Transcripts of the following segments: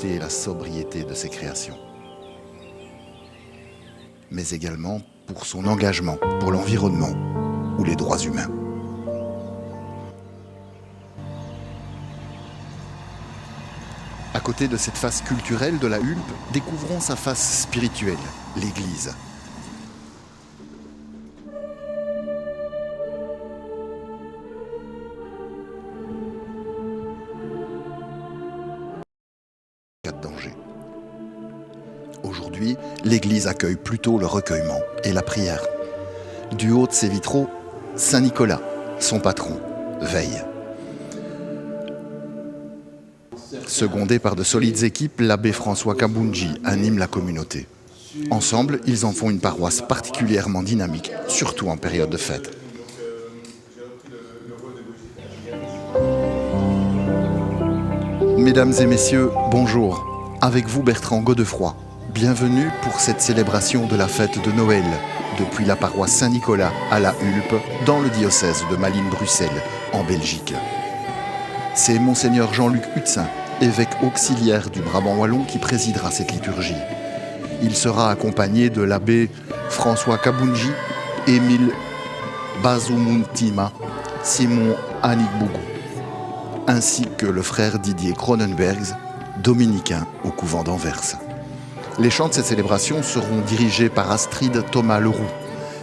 beauté et la sobriété de ses créations, mais également pour son engagement pour l'environnement ou les droits humains. À côté de cette face culturelle de la Hulpe, découvrons sa face spirituelle, l'Église. Cas de danger. Aujourd'hui, l'Église accueille plutôt le recueillement et la prière. Du haut de ses vitraux, Saint Nicolas, son patron, veille. Secondé par de solides équipes, l'abbé François Kabunji anime la communauté. Ensemble, ils en font une paroisse particulièrement dynamique, surtout en période de fête. Mesdames et messieurs, bonjour. Avec vous Bertrand Godefroy. Bienvenue pour cette célébration de la fête de Noël, depuis la paroisse Saint-Nicolas à la Hulpe, dans le diocèse de Malines-Bruxelles, en Belgique. C'est Monseigneur Jean-Luc Hutzin, évêque auxiliaire du Brabant wallon, qui présidera cette liturgie. Il sera accompagné de l'abbé François Kabunji, Émile Bazoumuntima, Simon Anigbougou, ainsi que le frère Didier Cronenbergs, dominicain au couvent d'Anvers. Les chants de cette célébration seront dirigés par Astrid Thomas-Leroux.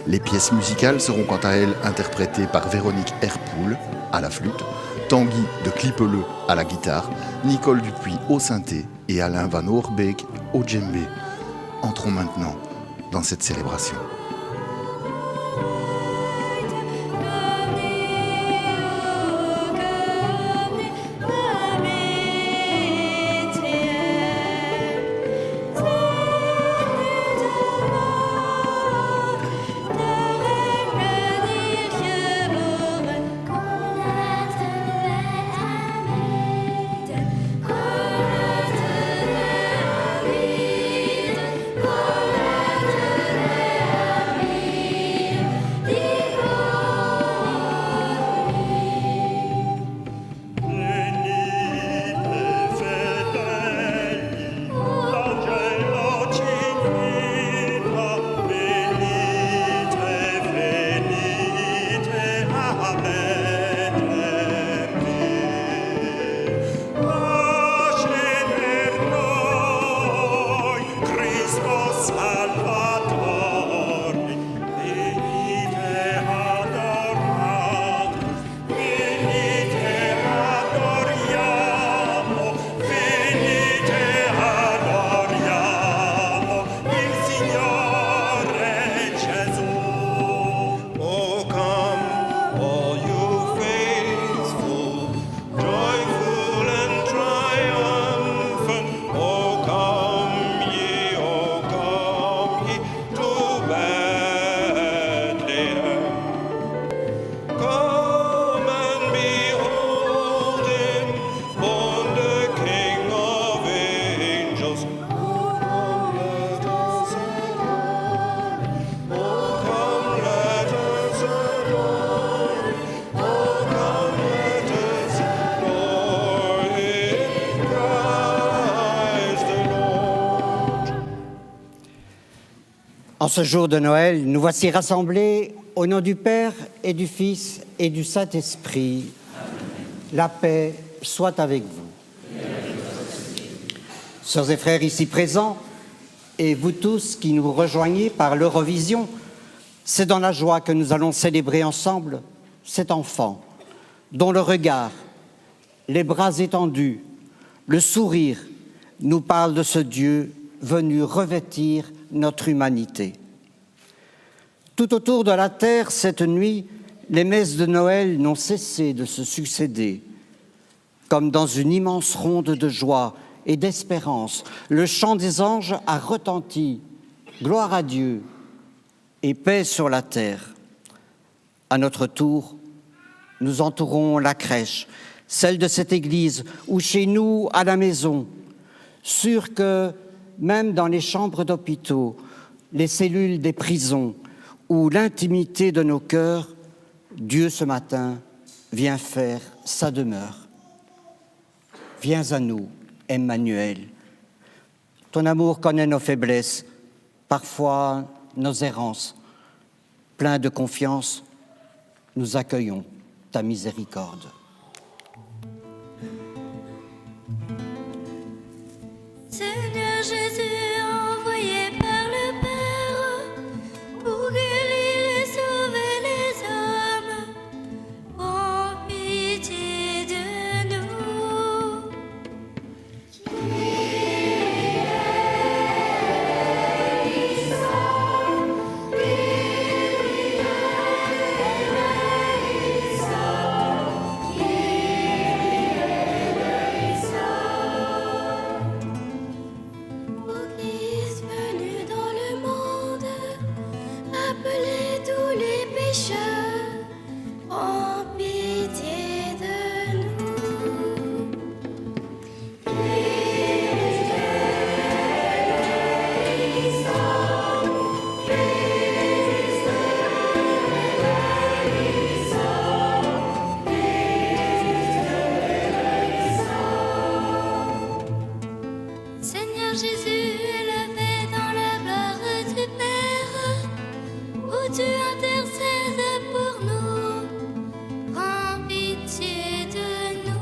Les pièces musicales seront quant à elles interprétées par Véronique Herpoul à la flûte, Tanguy de Clipeleux à la guitare, Nicole Dupuis au synthé et Alain Van Oorbeek au djembé. Entrons maintenant dans cette célébration. En ce jour de Noël, nous voici rassemblés au nom du Père et du Fils et du Saint-Esprit. La paix soit avec vous. Sœurs et frères ici présents, et vous tous qui nous rejoignez par l'Eurovision, c'est dans la joie que nous allons célébrer ensemble cet enfant, dont le regard, les bras étendus, le sourire nous parlent de ce Dieu venu revêtir notre humanité. Tout autour de la terre, cette nuit, les messes de Noël n'ont cessé de se succéder. Comme dans une immense ronde de joie et d'espérance, le chant des anges a retenti, gloire à Dieu et paix sur la terre. À notre tour, nous entourons la crèche, celle de cette église, ou chez nous, à la maison, sûrs que même dans les chambres d'hôpitaux, les cellules des prisons ou l'intimité de nos cœurs, Dieu ce matin vient faire sa demeure. Viens à nous, Emmanuel, Ton amour connaît nos faiblesses, parfois nos errances. Pleins de confiance, nous accueillons ta miséricorde. Seigneur Jésus, envoyé par le Père pour guérir et sauver les hommes, prends pitié de nous. Église venue dans le monde, appelez tous les pécheurs, prends pitié de nous. Seigneur Jésus, élevé dans la gloire du Père, où tu intercèdes pour nous, prends pitié de nous.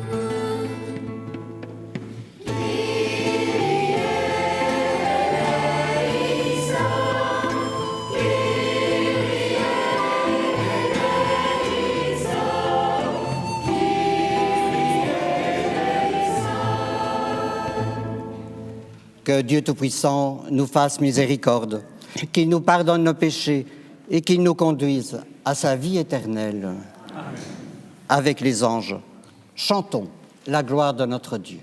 Que Dieu Tout-Puissant nous fasse miséricorde, qu'il nous pardonne nos péchés et qu'il nous conduise à sa vie éternelle. Amen. Avec les anges, chantons la gloire de notre Dieu.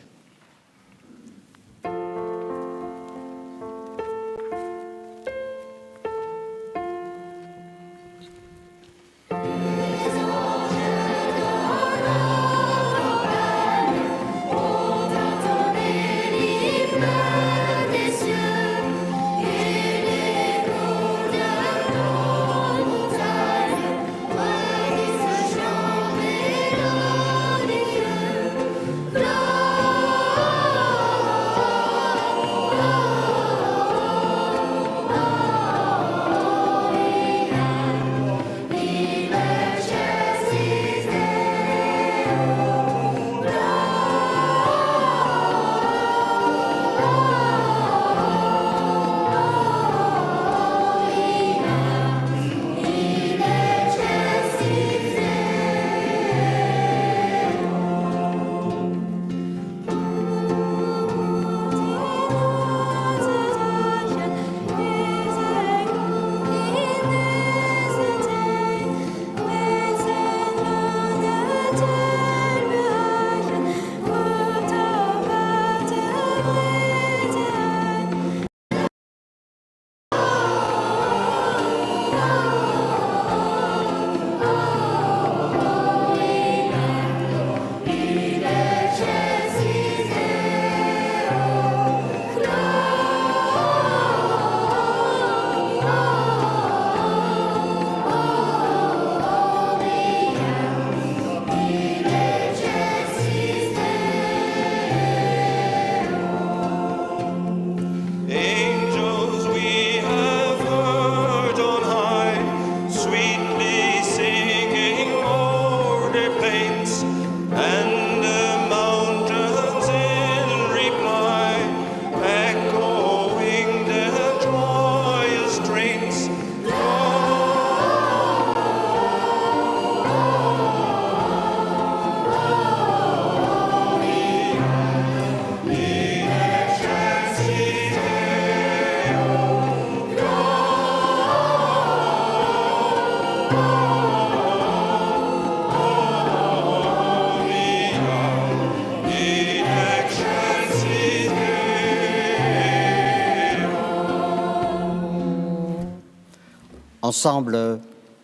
Ensemble,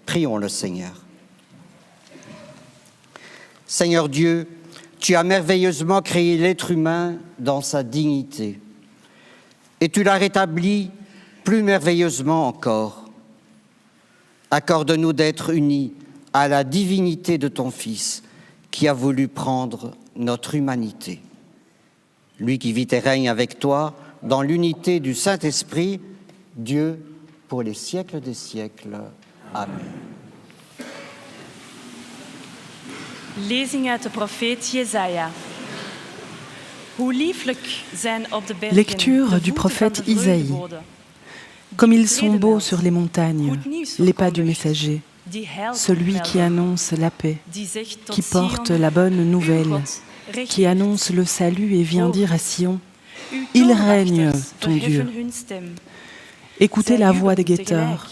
prions le Seigneur. Seigneur Dieu, tu as merveilleusement créé l'être humain dans sa dignité et tu l'as rétabli plus merveilleusement encore. Accorde-nous d'être unis à la divinité de ton Fils qui a voulu prendre notre humanité. Lui qui vit et règne avec toi dans l'unité du Saint-Esprit, Dieu pour les siècles des siècles. Amen. Lezing uit de profeet Jesaja. Hoe lieflijk zijn op de bergen Lecture de du voeten prophète van de Isaïe. vreugdebode. Comme ils sont beaux sur les montagnes, Goed nieuws les pas du verkondigt, messager, die heil celui qui vermelden, annonce la paix, die zegt tot qui porte Sion, la bonne nouvelle, uw God regeert. qui annonce le salut et vient dire à Sion, Uw il règne, toorwachters ton Dieu. verheffen hun stem. Écoutez Zij la voix des jubelen guetteurs,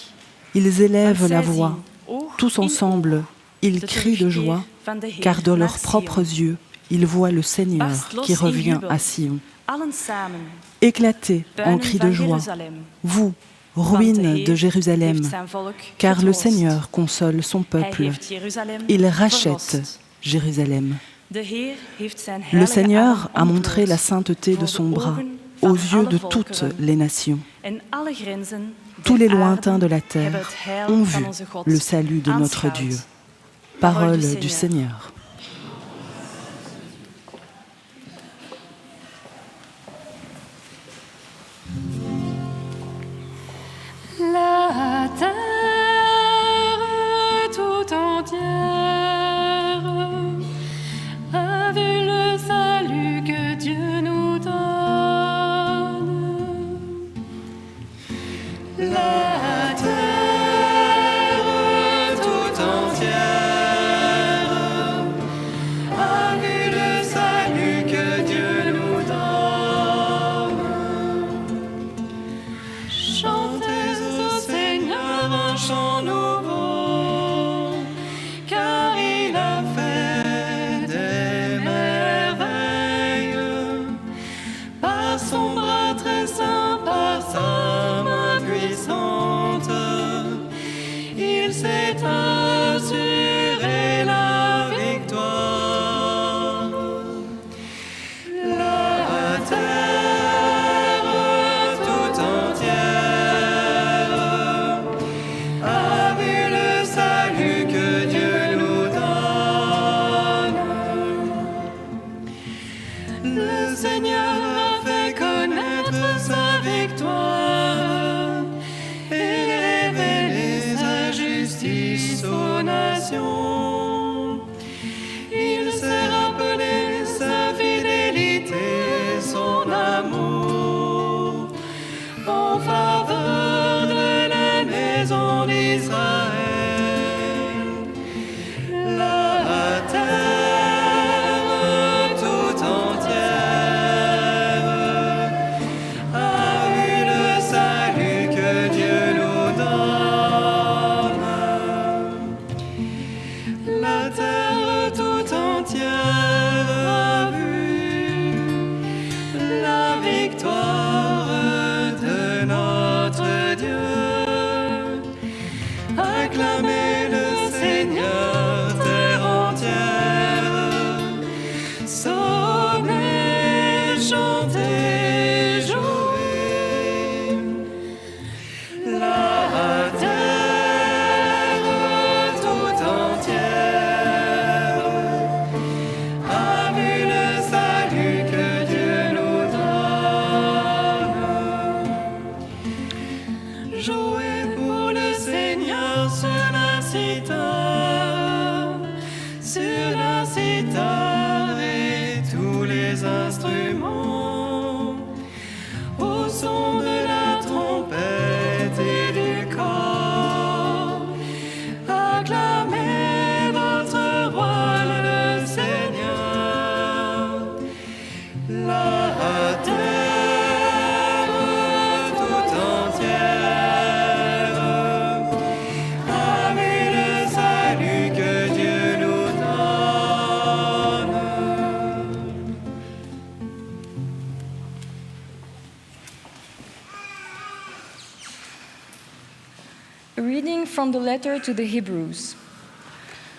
tegelijk. ils élèvent Want la zij voix, zien oog tous in ensemble, oog ils de crient de terugkeer joie, van de Heer car de naar leurs propres Sion. yeux, ils voient le Seigneur Barst los qui in revient jubel, à Sion. allen samen, Éclatez en puinen cris van de joie, Jeruzalem. vous, Want de ruines Heer de Jérusalem, heeft zijn volk car le getroost. Seigneur console son Hij peuple. heeft Jeruzalem Il rachète verlost. Jérusalem. De Heer heeft zijn Le heilige Seigneur arm a montré la ontbloot sainteté de voor son de bras ogen van aux yeux alle de toutes volkeren. les nations. En alle grenzen Tous der les lointains aarde de la hebben terre het heil ont van vu onze God le salut de notre aanschouwd. Dieu. Parole Parole du du Seigneur. La terre tout entière a vu le salut que Dieu nous donne. La terre tout entière a vu le salut que Dieu nous donne. Chantez au Seigneur un chant nouveau, car il a fait des merveilles. Par son bras très saint, par sa main puissante, il s'est assuré la victoire. La terre tout entière a vu le salut que Dieu nous donne. Le Seigneur a fait connaître sa victoire et révélé sa justice aux nations. Il s'est rappelé sa fidélité, son amour en faveur de la maison d'Israël. La terre tout entière a vu le salut que Dieu nous donne. La terre tout entière a vu la victoire de notre Dieu. Acclamez le Seigneur, terre entière. Sonnez, chantez, jouez. La terre tout entière a vu le salut que Dieu nous donne. Jouez pour le Seigneur sur la cithare et tous les instruments, au son de la trompette et du cor. Acclamez votre roi le Seigneur. La terre tout entière a vu le salut que Dieu nous donne. A reading from the letter to the Hebrews.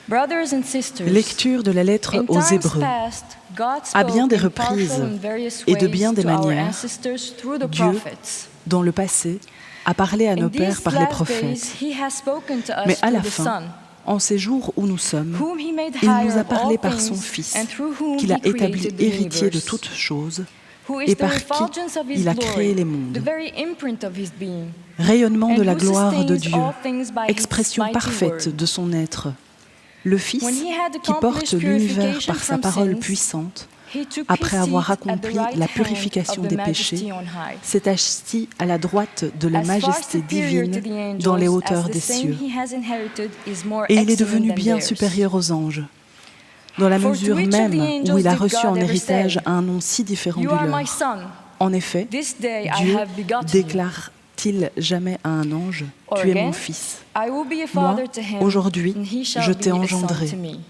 Brothers and sisters, Lecture de la lettre in aux times Hébreux. past, God À bien spoke des in reprises powerful and various et de ways bien des to our manières, ancestors through the Dieu, prophets. dans le passé, a parlé à In nos pères these par les last prophètes. days, he has spoken to us Mais à through la the fin, Son, en ces jours où nous sommes, whom he made il higher nous a of parlé all par son things, Fils, and through whom qu'il a he établi created the héritier de universe. toutes choses, who et is the par qui refulgence of his il a créé les glory, mondes. the very imprint of his being, Rayonnement de and la who gloire de sustains Dieu, all things by his expression mighty parfaite word. de son être, le Fils When he had qui porte accomplished l'univers purification par sa from parole sins, puissante, he took après his avoir seat at the accompli right la hand purification of the des Majesty péchés, on high. s'est assis à la droite de la As far majesté superior to the divine angels dans les as hauteurs the des same cieux. he has inherited is more Et il est excellent devenu than bien theirs. supérieur aux anges, dans la For to mesure which of the même angels où il a did reçu God en ever héritage say, un nom si différent You du are my leur. son, En effet, this day I Dieu have begotten you. déclare-t-il jamais à un ange, Or tu es mon again, fils, I will be a moi, father to him, aujourd'hui, and he shall je be t'ai a son engendré. to me.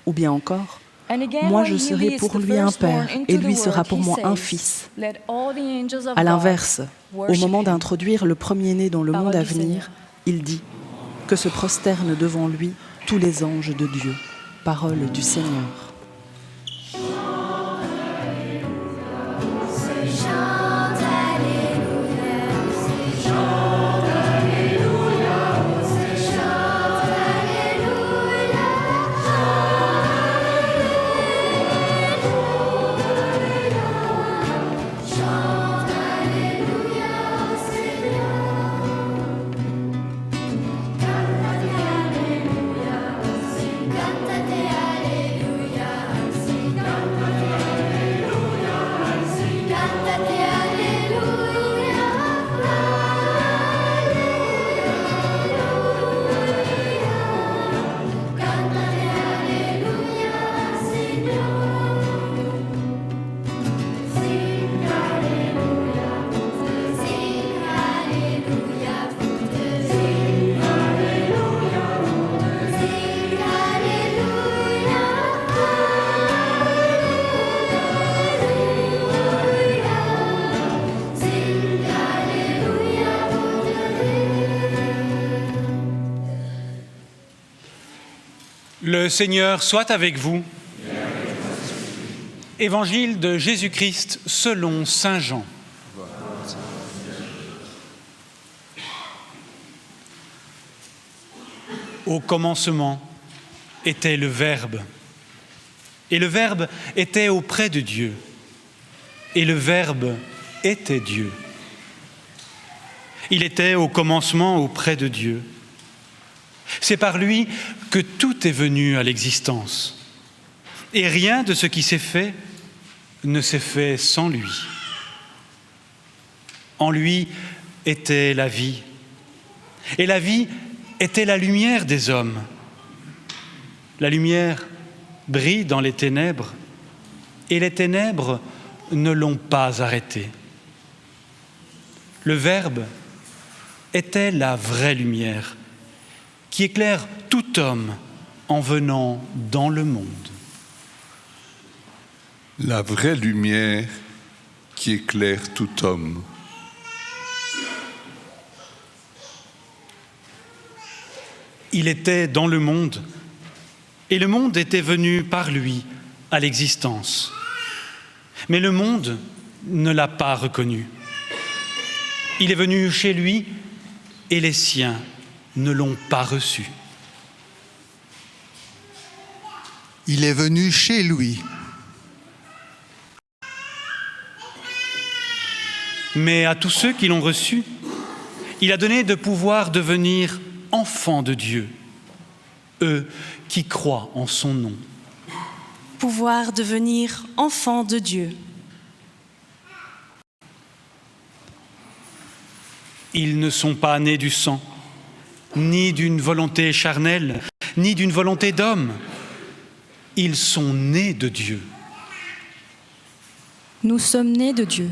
Ou bien encore, And again, moi when je he serai leads pour the lui un firstborn père, into et the lui sera world, pour he moi un says, fils. Let all the angels of À God l'inverse, au worship moment him. d'introduire le premier-né dans le Parole monde à du venir, Seigneur. il dit que se prosternent devant lui tous les anges de Dieu. Parole du Seigneur. Le Seigneur soit avec vous. Évangile de Jésus-Christ selon saint Jean. Au commencement était le Verbe, et le Verbe était auprès de Dieu, et le Verbe était Dieu. Il était au commencement auprès de Dieu. C'est par lui que tout est venu à l'existence. Et rien de ce qui s'est fait ne s'est fait sans lui. En lui était la vie. Et la vie était la lumière des hommes. La lumière brille dans les ténèbres, et les ténèbres ne l'ont pas arrêtée. Le Verbe était la vraie lumière, qui éclaire tout homme en venant dans le monde. La vraie lumière qui éclaire tout homme. Il était dans le monde, et le monde était venu par lui à l'existence. Mais le monde ne l'a pas reconnu. Il est venu chez lui, et les siens ne l'ont pas reçu. Il est venu chez lui. Mais à tous ceux qui l'ont reçu, il a donné de pouvoir devenir enfants de Dieu, eux qui croient en son nom. Pouvoir devenir enfant de Dieu. Ils ne sont pas nés du sang, ni d'une volonté charnelle, ni d'une volonté d'homme. Ils sont nés de Dieu. Nous sommes nés de Dieu.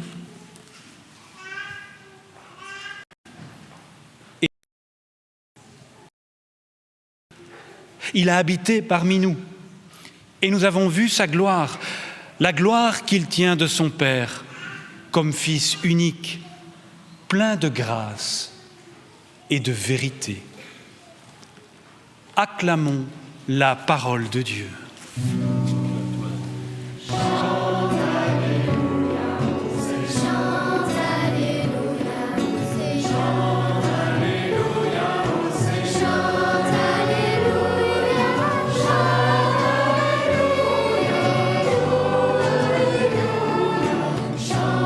Il a habité parmi nous, et nous avons vu sa gloire, la gloire qu'il tient de son Père, comme Fils unique, plein de grâce et de vérité. Acclamons la parole de Dieu. Chante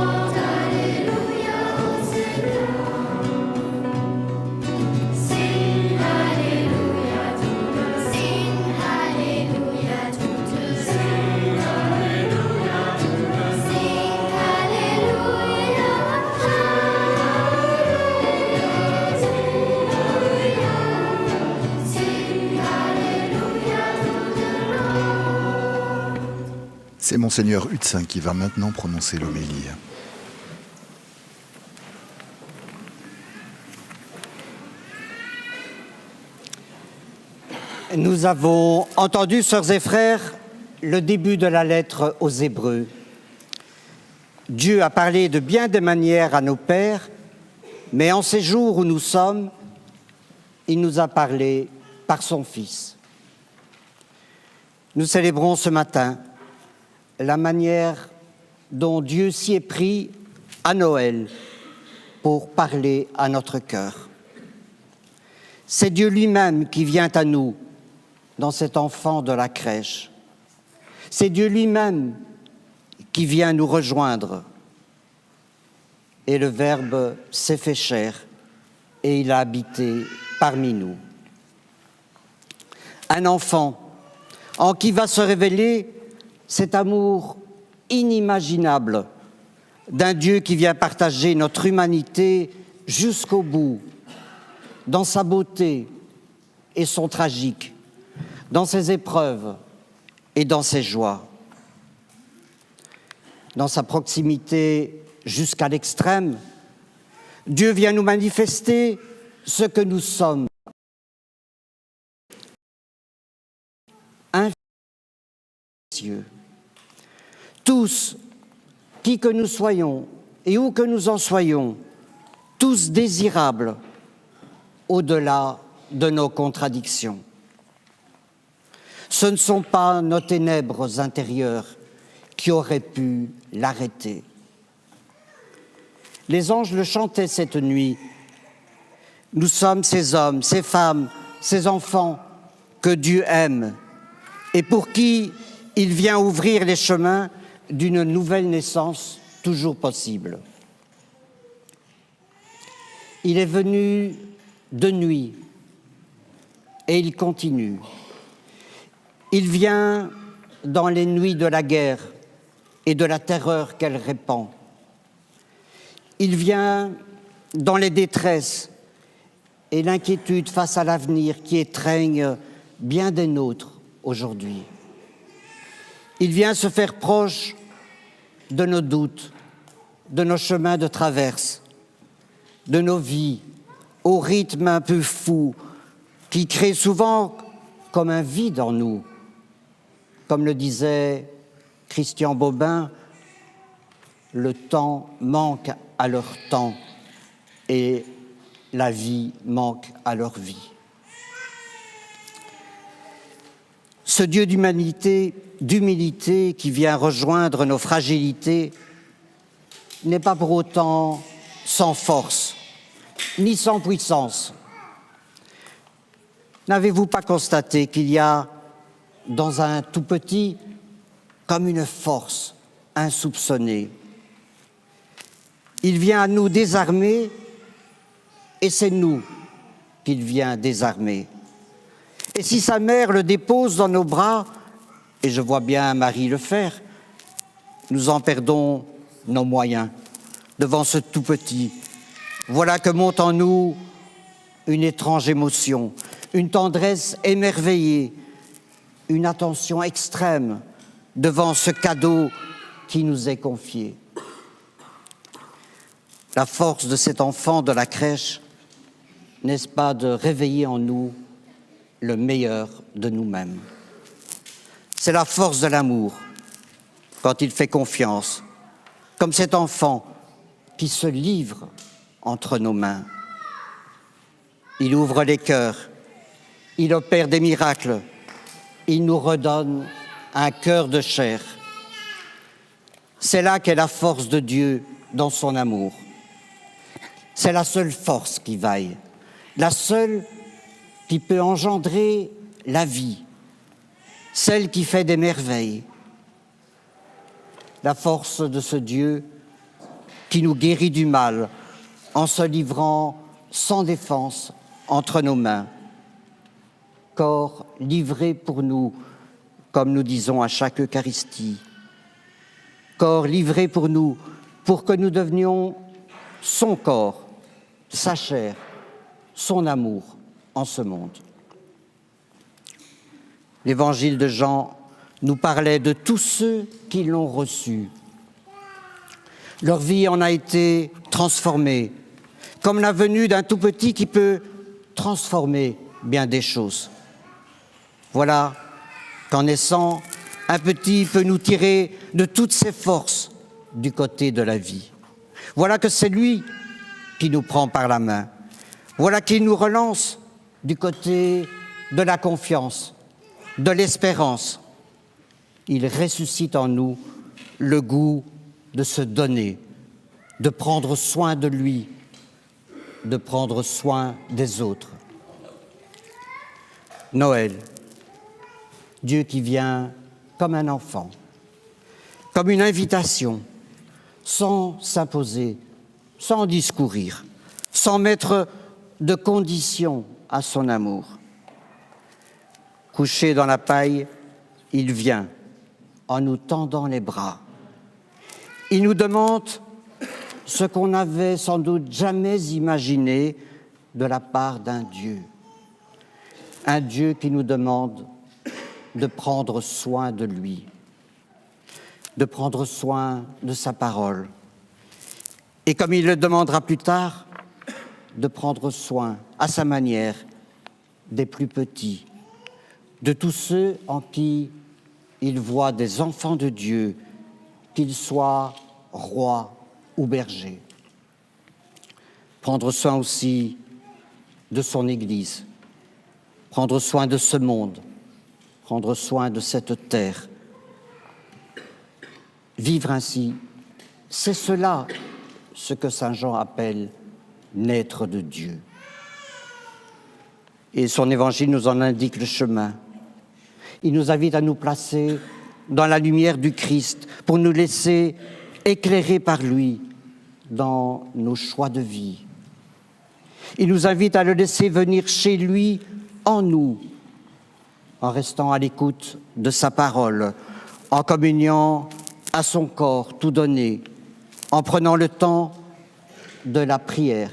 Monseigneur Hutzin qui va maintenant prononcer l'homélie. Nous avons entendu, sœurs et frères, le début de la lettre aux Hébreux. Dieu a parlé de bien des manières à nos pères, mais en ces jours où nous sommes, il nous a parlé par son Fils. Nous célébrons ce matin la manière dont Dieu s'y est pris à Noël pour parler à notre cœur. C'est Dieu lui-même qui vient à nous dans cet enfant de la crèche. C'est Dieu lui-même qui vient nous rejoindre. Et le Verbe s'est fait chair et il a habité parmi nous. Un enfant en qui va se révéler cet amour inimaginable d'un Dieu qui vient partager notre humanité jusqu'au bout, dans sa beauté et son tragique, dans ses épreuves et dans ses joies. Dans sa proximité jusqu'à l'extrême, Dieu vient nous manifester ce que nous sommes. Infinieux. Tous, qui que nous soyons et où que nous en soyons, tous désirables au-delà de nos contradictions. Ce ne sont pas nos ténèbres intérieures qui auraient pu l'arrêter. Les anges le chantaient cette nuit. Nous sommes ces hommes, ces femmes, ces enfants que Dieu aime et pour qui il vient ouvrir les chemins d'une nouvelle naissance toujours possible. Il est venu de nuit et il continue. Il vient dans les nuits de la guerre et de la terreur qu'elle répand. Il vient dans les détresses et l'inquiétude face à l'avenir qui étreigne bien des nôtres aujourd'hui. Il vient se faire proche de nos doutes, de nos chemins de traverse, de nos vies, au rythme un peu fou qui crée souvent comme un vide en nous. Comme le disait Christian Bobin, le temps manque à leur temps et la vie manque à leur vie. Ce Dieu d'humanité, d'humilité qui vient rejoindre nos fragilités n'est pas pour autant sans force, ni sans puissance. N'avez-vous pas constaté qu'il y a dans un tout petit comme une force insoupçonnée? Il vient à nous désarmer et c'est nous qu'il vient désarmer. Et si sa mère le dépose dans nos bras, et je vois bien Marie le faire, nous en perdons nos moyens devant ce tout petit. Voilà que monte en nous une étrange émotion, une tendresse émerveillée, une attention extrême devant ce cadeau qui nous est confié. La force de cet enfant de la crèche, n'est-ce pas de réveiller en nous le meilleur de nous-mêmes? C'est la force de l'amour, quand il fait confiance, comme cet enfant qui se livre entre nos mains. Il ouvre les cœurs, il opère des miracles, il nous redonne un cœur de chair. C'est là qu'est la force de Dieu dans son amour. C'est la seule force qui vaille, la seule qui peut engendrer la vie, celle qui fait des merveilles. La force de ce Dieu qui nous guérit du mal en se livrant sans défense entre nos mains. Corps livré pour nous, comme nous disons à chaque Eucharistie. Corps livré pour nous, pour que nous devenions son corps, sa chair, son amour en ce monde. L'évangile de Jean nous parlait de tous ceux qui l'ont reçu. Leur vie en a été transformée, comme la venue d'un tout petit qui peut transformer bien des choses. Voilà qu'en naissant, un petit peut nous tirer de toutes ses forces du côté de la vie. Voilà que c'est lui qui nous prend par la main. Voilà qui nous relance du côté de la confiance, de l'espérance. Il ressuscite en nous le goût de se donner, de prendre soin de lui, de prendre soin des autres. Noël, Dieu qui vient comme un enfant, comme une invitation, sans s'imposer, sans discourir, sans mettre de conditions à son amour. Couché dans la paille, il vient en nous tendant les bras. Il nous demande ce qu'on n'avait sans doute jamais imaginé de la part d'un Dieu. Un Dieu qui nous demande de prendre soin de lui, de prendre soin de sa parole. Et comme il le demandera plus tard, de prendre soin, à sa manière, des plus petits, de tous ceux en qui il voit des enfants de Dieu, qu'ils soient rois ou bergers. Prendre soin aussi de son Église, prendre soin de ce monde, prendre soin de cette terre. Vivre ainsi, c'est cela ce que saint Jean appelle naître de Dieu. Et son évangile nous en indique le chemin. Il nous invite à nous placer dans la lumière du Christ pour nous laisser éclairer par lui dans nos choix de vie. Il nous invite à le laisser venir chez lui en nous, en restant à l'écoute de sa parole, en communiant à son corps tout donné, en prenant le temps de la prière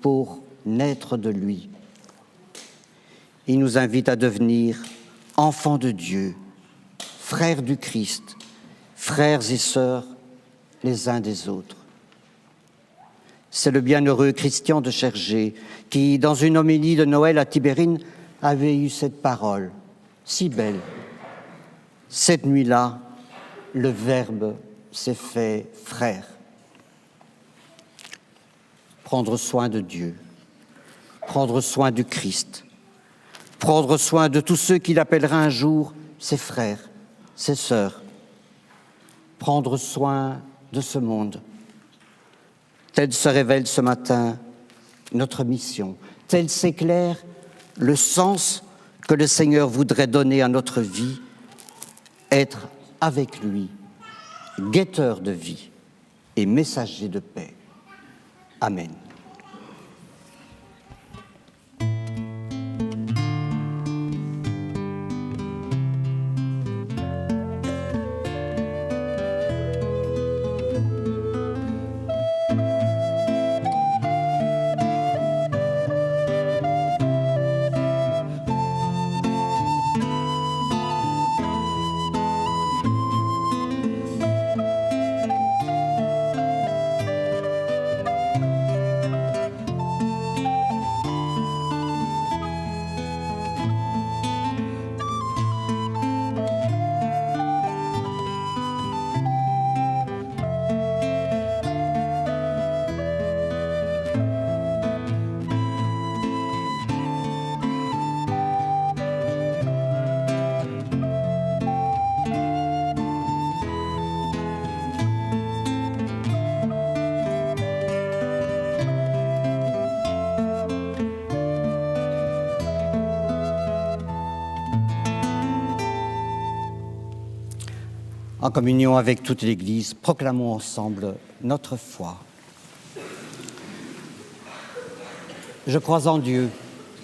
pour naître de lui. Il nous invite à devenir enfants de Dieu, frères du Christ, frères et sœurs les uns des autres. C'est le bienheureux Christian de Chergé qui, dans une homélie de Noël à Tibérine, avait eu cette parole si belle. Cette nuit-là, le Verbe s'est fait frère. Prendre soin de Dieu, prendre soin du Christ, prendre soin de tous ceux qu'il appellera un jour ses frères, ses sœurs, prendre soin de ce monde. Telle se révèle ce matin notre mission, tel s'éclaire le sens que le Seigneur voudrait donner à notre vie, être avec lui, guetteur de vie et messager de paix. Amen. En communion avec toute l'Église, proclamons ensemble notre foi. Je crois en Dieu,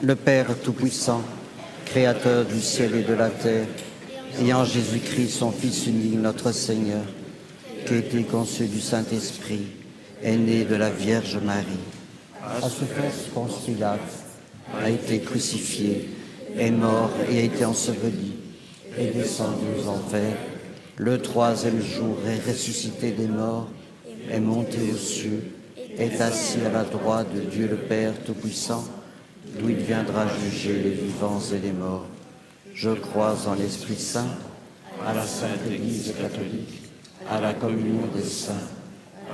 le Père Tout-Puissant, Créateur du ciel et de la terre, et en Jésus-Christ, son Fils unique, notre Seigneur, qui a été conçu du Saint-Esprit, est né de la Vierge Marie, a souffert sous Ponce Pilate, a été crucifié, est mort et a été enseveli, est descendu aux enfers. Le troisième jour est ressuscité des morts, est monté aux cieux, est assis à la droite de Dieu le Père Tout-Puissant, d'où il viendra juger les vivants et les morts. Je crois en l'Esprit Saint, à la Sainte Église catholique, à la communion des saints,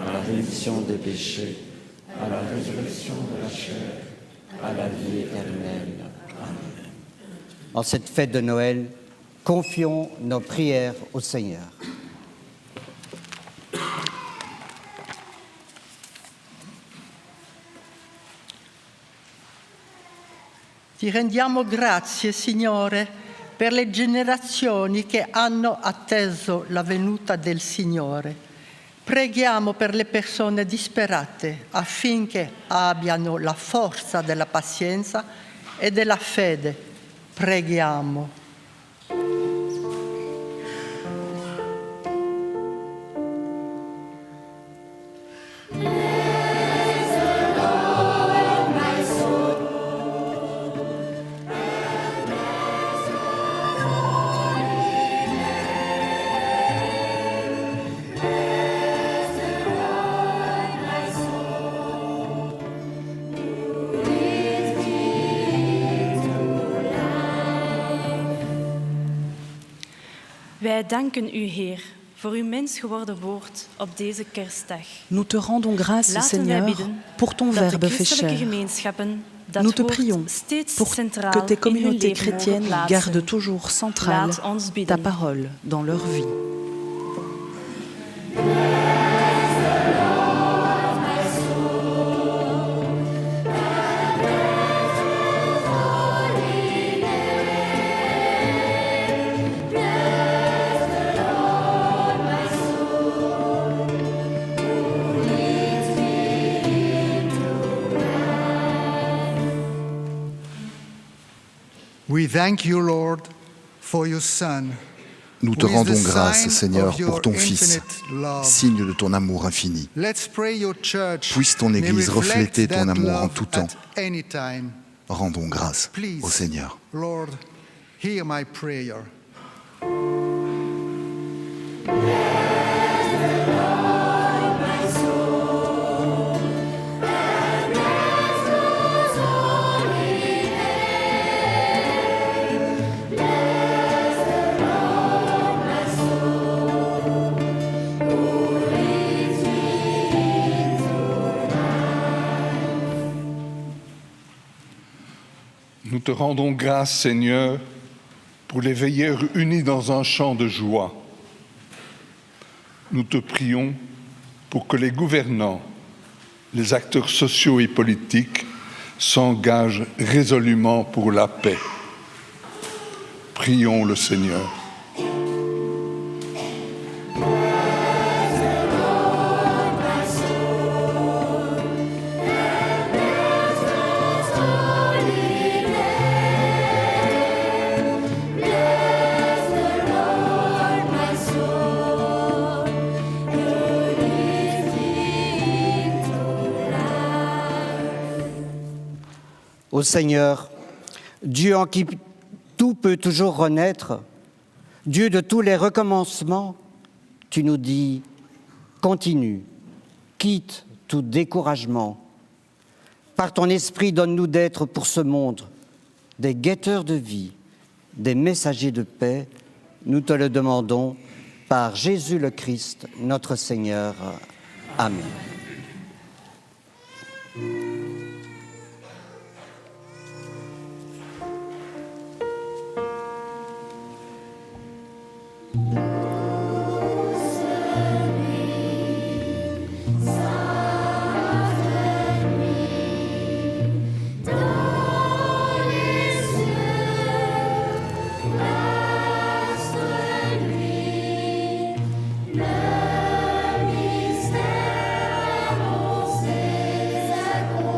à la rémission des péchés, à la résurrection de la chair, à la vie éternelle. Amen. En cette fête de Noël, confions nos prières au Seigneur. Ti rendiamo grazie, Signore, per le generazioni che hanno atteso la venuta del Signore. Preghiamo per le persone disperate affinché abbiano la forza della pazienza e della fede. Preghiamo. Wij danken u, Heer, voor uw mens geworden woord op deze kerstdag. Nous te rendons grâce, Laten Seigneur, wij bidden pour ton dat Verbe de fait christelijke chair. gemeenschappen dat Nous te woord prions steeds pour centraal que tes in hun communautés leven mogen chrétiennes plaatsen. gardent toujours centrale Laat ons ta bidden. parole dans leur vie. We thank you, Lord, for your Son. Nous te who is rendons the grâce, sign Seigneur, of your pour ton Fils, infinite love. signe de ton amour infini. Let's pray your church Puisse ton may Église reflect refléter ton that amour en love tout temps. at any time. Rendons grâce Please, au Seigneur. Lord, hear my prayer. Nous te rendons grâce, Seigneur, pour les veilleurs unis dans un chant de joie. Nous te prions pour que les gouvernants, les acteurs sociaux et politiques s'engagent résolument pour la paix. Prions le Seigneur. Ô Seigneur, Dieu en qui tout peut toujours renaître, Dieu de tous les recommencements, tu nous dis, continue, quitte tout découragement. Par ton esprit, donne-nous d'être pour ce monde des guetteurs de vie, des messagers de paix. Nous te le demandons par Jésus le Christ, notre Seigneur. Amen. Le mystère annoncé s'accomplit.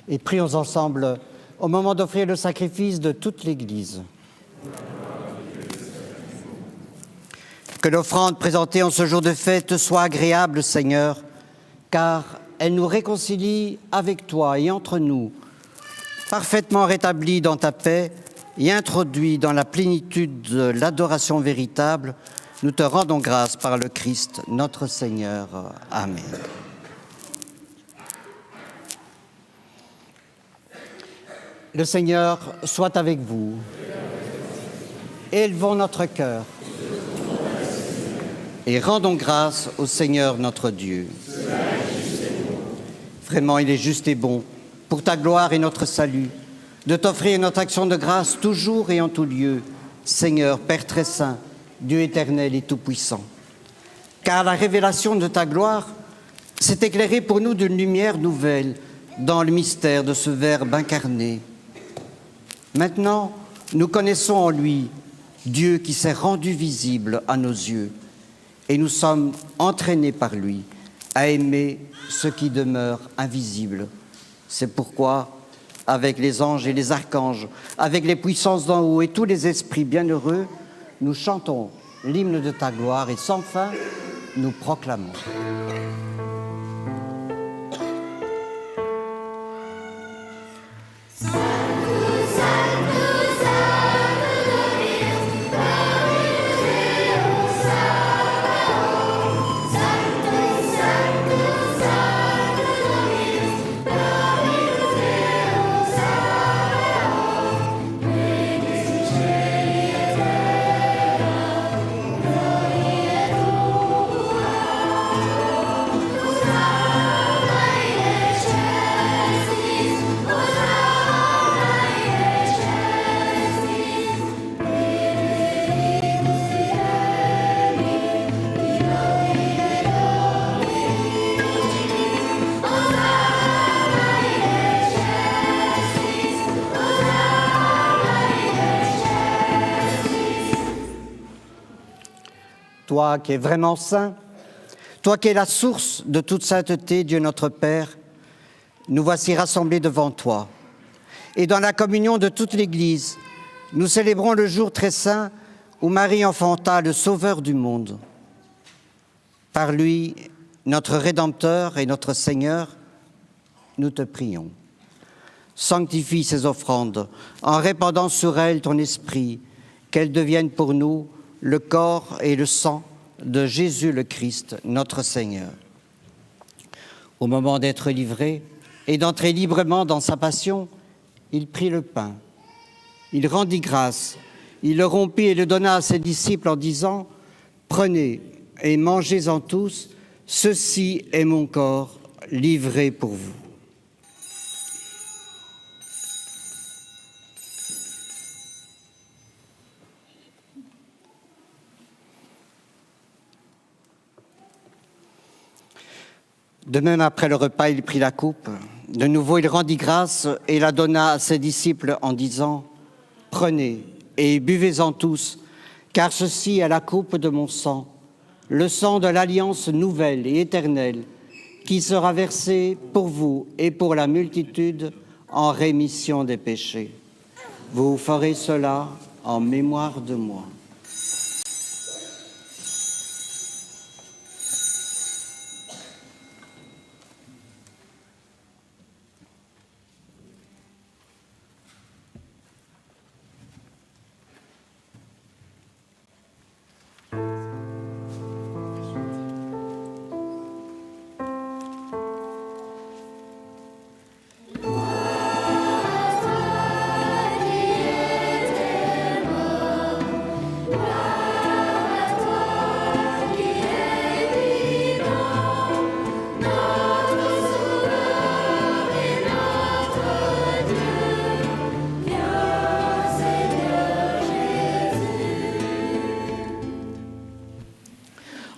Et prions ensemble au moment d'offrir le sacrifice de toute l'Église. Que l'offrande présentée en ce jour de fête soit agréable, Seigneur, car elle nous réconcilie avec toi et entre nous, parfaitement rétablis dans ta paix et introduits dans la plénitude de l'adoration véritable. Nous te rendons grâce par le Christ, notre Seigneur. Amen. Le Seigneur soit avec vous. Élevons notre cœur et rendons grâce au Seigneur notre Dieu. Vraiment, il est juste et bon, pour ta gloire et notre salut, de t'offrir notre action de grâce toujours et en tout lieu, Seigneur, Père très saint, Dieu éternel et tout-puissant. Car la révélation de ta gloire s'est éclairée pour nous d'une lumière nouvelle dans le mystère de ce Verbe incarné. Maintenant, nous connaissons en lui Dieu qui s'est rendu visible à nos yeux, et nous sommes entraînés par lui à aimer ce qui demeure invisible. C'est pourquoi, avec les anges et les archanges, avec les puissances d'en haut et tous les esprits bienheureux, nous chantons l'hymne de ta gloire et sans fin, nous proclamons. Toi qui es vraiment saint, toi qui es la source de toute sainteté, Dieu notre Père, nous voici rassemblés devant toi. Et dans la communion de toute l'Église, nous célébrons le jour très saint où Marie enfanta le Sauveur du monde. Par lui, notre Rédempteur et notre Seigneur, nous te prions. Sanctifie ces offrandes en répandant sur elles ton esprit, qu'elles deviennent pour nous le corps et le sang de Jésus le Christ, notre Seigneur. Au moment d'être livré et d'entrer librement dans sa passion, il prit le pain, il rendit grâce, il le rompit et le donna à ses disciples en disant « Prenez et mangez-en tous, ceci est mon corps livré pour vous. » De même, après le repas, il prit la coupe. De nouveau, il rendit grâce et la donna à ses disciples en disant « Prenez et buvez-en tous, car ceci est la coupe de mon sang, le sang de l'alliance nouvelle et éternelle, qui sera versé pour vous et pour la multitude en rémission des péchés. Vous ferez cela en mémoire de moi. »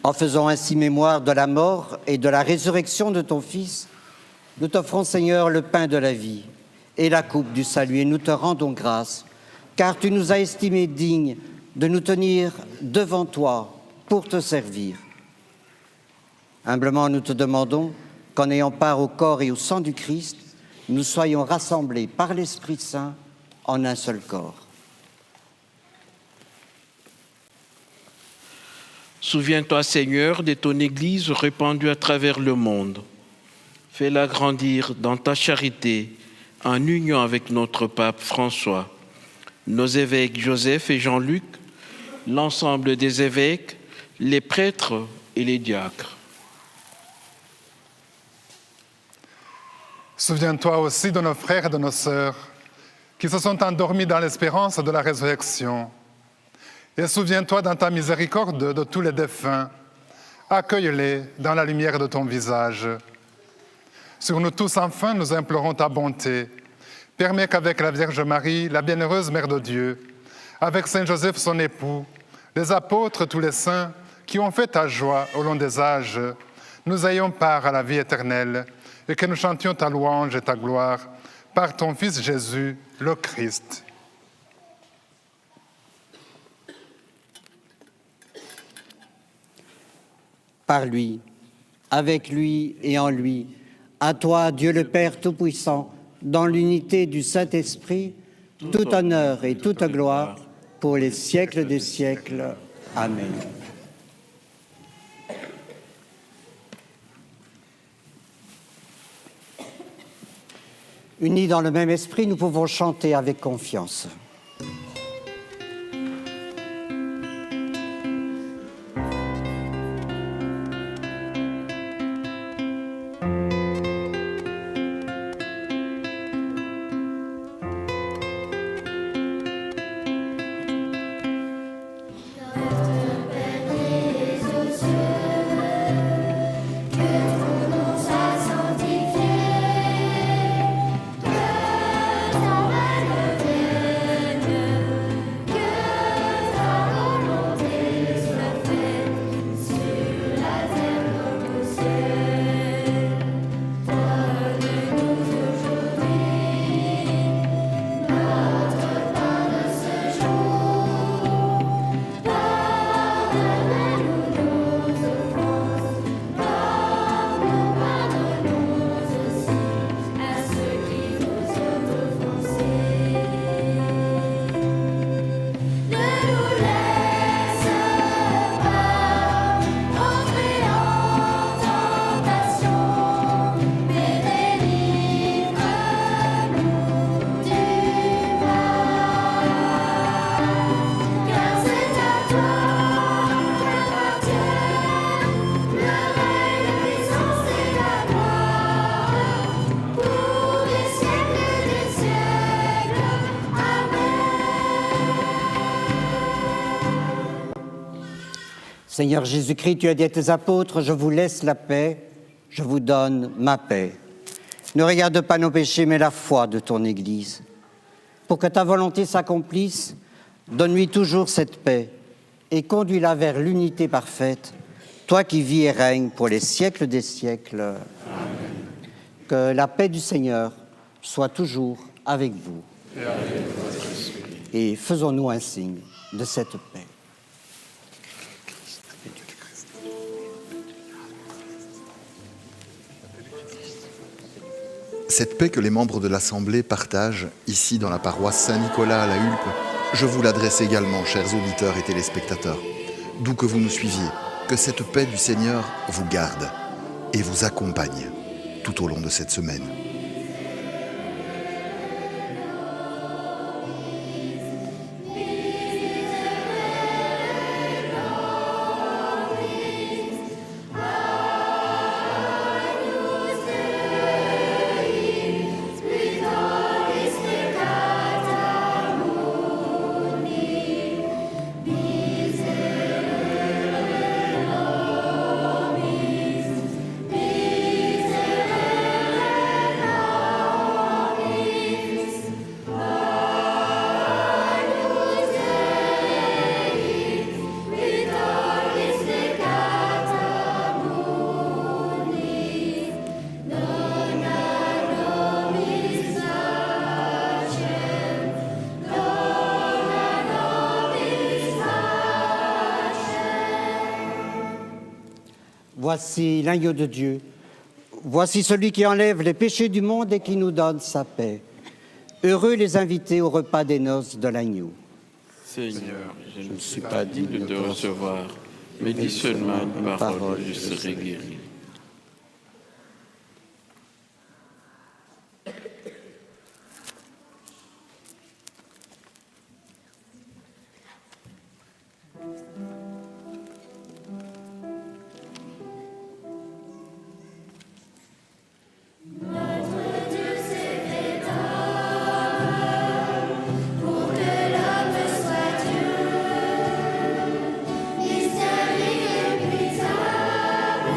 En faisant ainsi mémoire de la mort et de la résurrection de ton Fils, nous t'offrons, Seigneur, le pain de la vie et la coupe du salut, et nous te rendons grâce, car tu nous as estimés dignes de nous tenir devant toi pour te servir. Humblement, nous te demandons qu'en ayant part au corps et au sang du Christ, nous soyons rassemblés par l'Esprit Saint en un seul corps. Souviens-toi, Seigneur, de ton Église répandue à travers le monde. Fais-la grandir dans ta charité, en union avec notre pape François, nos évêques Joseph et Jean-Luc, l'ensemble des évêques, les prêtres et les diacres. Souviens-toi aussi de nos frères et de nos sœurs qui se sont endormis dans l'espérance de la résurrection. Et souviens-toi dans ta miséricorde de tous les défunts. Accueille-les dans la lumière de ton visage. Sur nous tous, enfin, nous implorons ta bonté. Permets qu'avec la Vierge Marie, la bienheureuse Mère de Dieu, avec Saint Joseph, son époux, les apôtres, tous les saints qui ont fait ta joie au long des âges, nous ayons part à la vie éternelle et que nous chantions ta louange et ta gloire par ton Fils Jésus, le Christ. Par lui, avec lui et en lui, à toi, Dieu le Père Tout-Puissant, dans l'unité du Saint-Esprit, tout honneur et toute gloire pour les siècles des siècles. Amen. Unis dans le même esprit, nous pouvons chanter avec confiance. Seigneur Jésus-Christ, tu as dit à tes apôtres, je vous laisse la paix, je vous donne ma paix. Ne regarde pas nos péchés, mais la foi de ton Église. Pour que ta volonté s'accomplisse, donne-lui toujours cette paix et conduis-la vers l'unité parfaite, toi qui vis et règnes pour les siècles des siècles. Amen. Que la paix du Seigneur soit toujours avec vous. Et faisons-nous un signe de cette paix. Cette paix que les membres de l'Assemblée partagent ici dans la paroisse Saint-Nicolas à la Hulpe, je vous l'adresse également, chers auditeurs et téléspectateurs. D'où que vous nous suiviez, que cette paix du Seigneur vous garde et vous accompagne tout au long de cette semaine. Voici l'agneau de Dieu. Voici celui qui enlève les péchés du monde et qui nous donne sa paix. Heureux les invités au repas des noces de l'agneau. Seigneur, je ne suis pas digne de recevoir, mais dis seulement une parole, je serai guéri. Mystère inépuisable,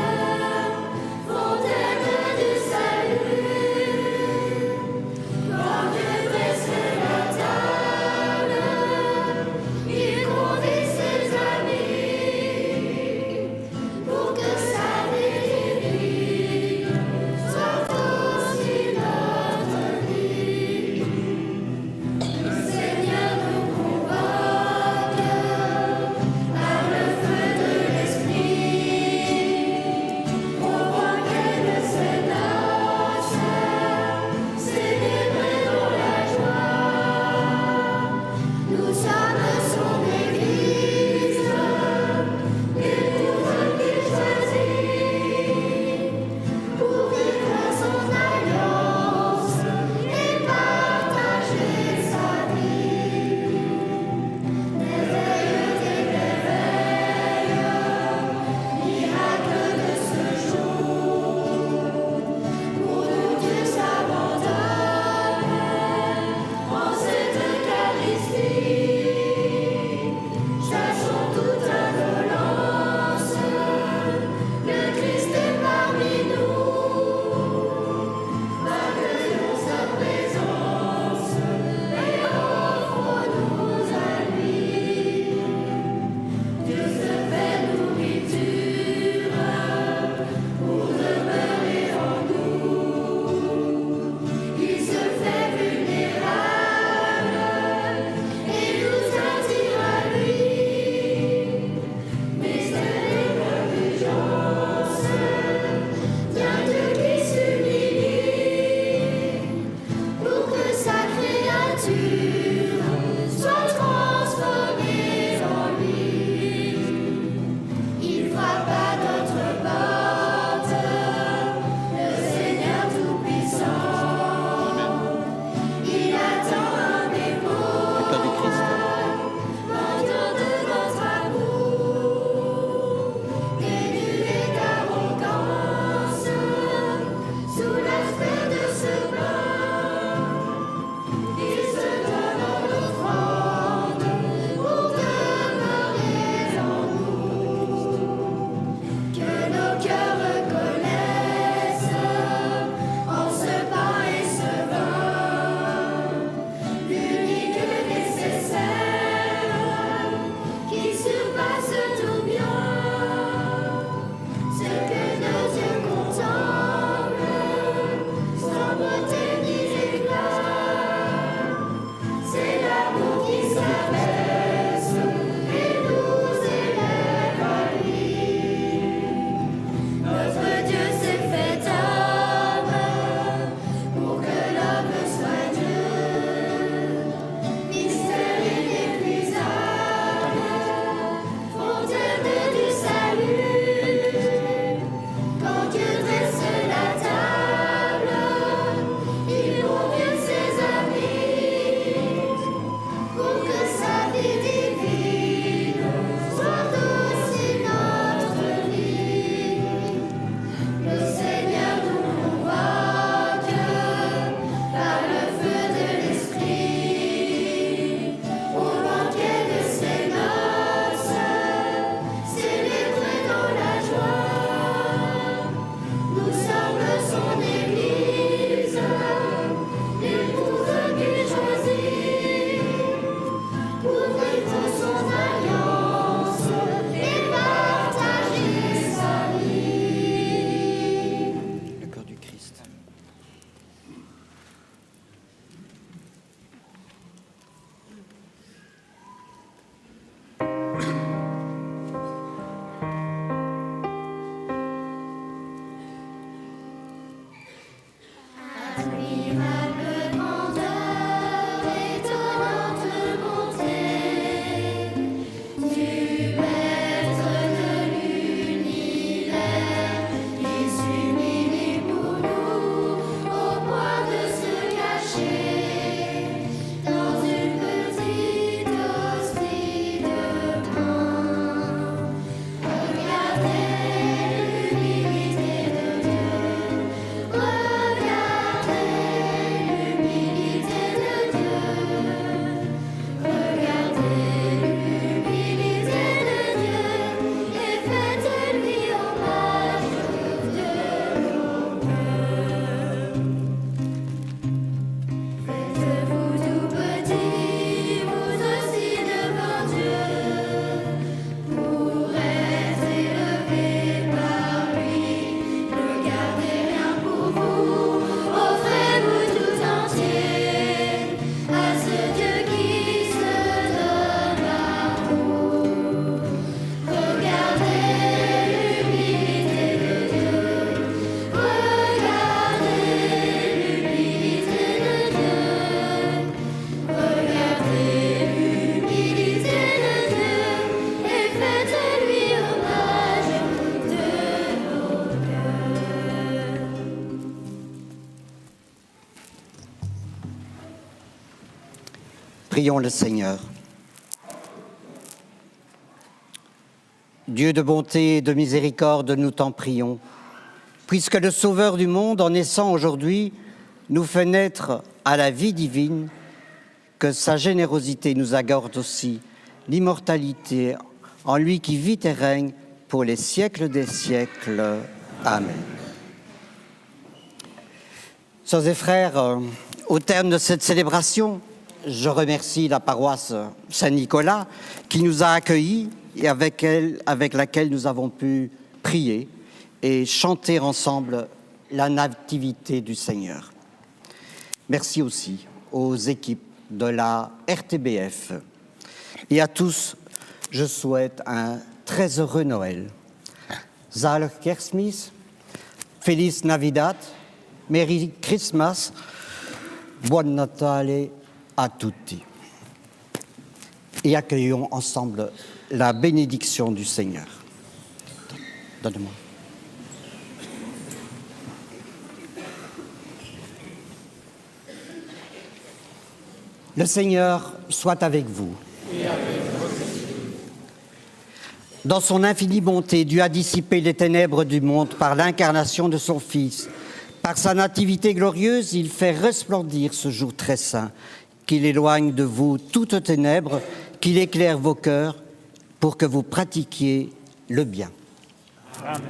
Prions le Seigneur. Dieu de bonté et de miséricorde, nous t'en prions, puisque le Sauveur du monde, en naissant aujourd'hui, nous fait naître à la vie divine, que sa générosité nous accorde aussi l'immortalité en lui qui vit et règne pour les siècles des siècles. Amen. Sœurs et frères, au terme de cette célébration, je remercie la paroisse Saint-Nicolas qui nous a accueillis et avec laquelle nous avons pu prier et chanter ensemble la nativité du Seigneur. Merci aussi aux équipes de la RTBF. Et à tous, je souhaite un très heureux Noël. Zalig Kerstmis, Feliz Navidad, Merry Christmas, Buon Natale à tutti. Et accueillons ensemble la bénédiction du Seigneur. Donne-moi. Le Seigneur soit avec vous. Dans son infinie bonté, Dieu a dissipé les ténèbres du monde par l'incarnation de son Fils. Par sa nativité glorieuse, il fait resplendir ce jour très saint, qu'il éloigne de vous toutes ténèbres, qu'il éclaire vos cœurs pour que vous pratiquiez le bien. Amen.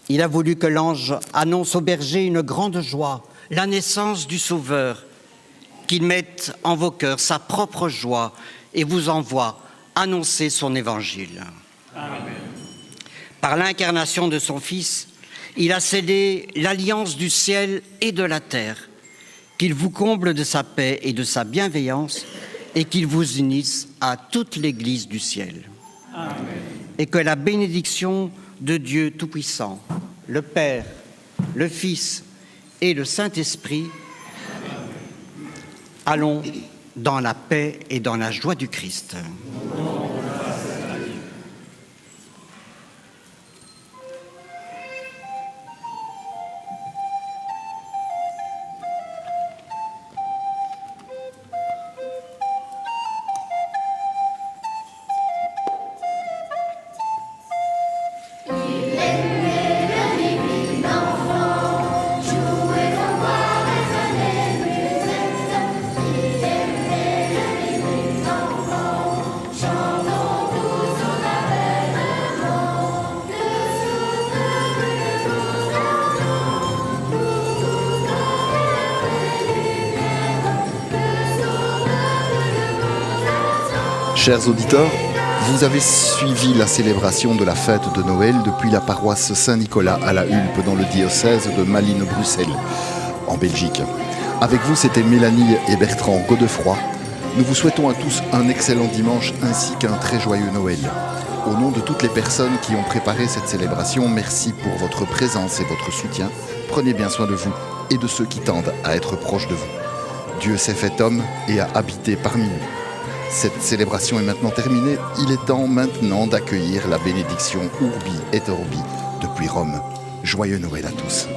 Il a voulu que l'ange annonce aux bergers une grande joie, la naissance du Sauveur, qu'il mette en vos cœurs sa propre joie et vous envoie annoncer son évangile. Amen. Par l'incarnation de son Fils, il a scellé l'alliance du ciel et de la terre, qu'il vous comble de sa paix et de sa bienveillance et qu'il vous unisse à toute l'Église du ciel. Amen. Et que la bénédiction de Dieu Tout-Puissant, le Père, le Fils et le Saint-Esprit, allons dans la paix et dans la joie du Christ. Chers auditeurs, vous avez suivi la célébration de la fête de Noël depuis la paroisse Saint-Nicolas à la Hulpe dans le diocèse de Malines-Bruxelles, en Belgique. Avec vous, c'était Mélanie et Bertrand Godefroy. Nous vous souhaitons à tous un excellent dimanche ainsi qu'un très joyeux Noël. Au nom de toutes les personnes qui ont préparé cette célébration, merci pour votre présence et votre soutien. Prenez bien soin de vous et de ceux qui tendent à être proches de vous. Dieu s'est fait homme et a habité parmi nous. Cette célébration est maintenant terminée. Il est temps maintenant d'accueillir la bénédiction Urbi et Orbi depuis Rome. Joyeux Noël à tous.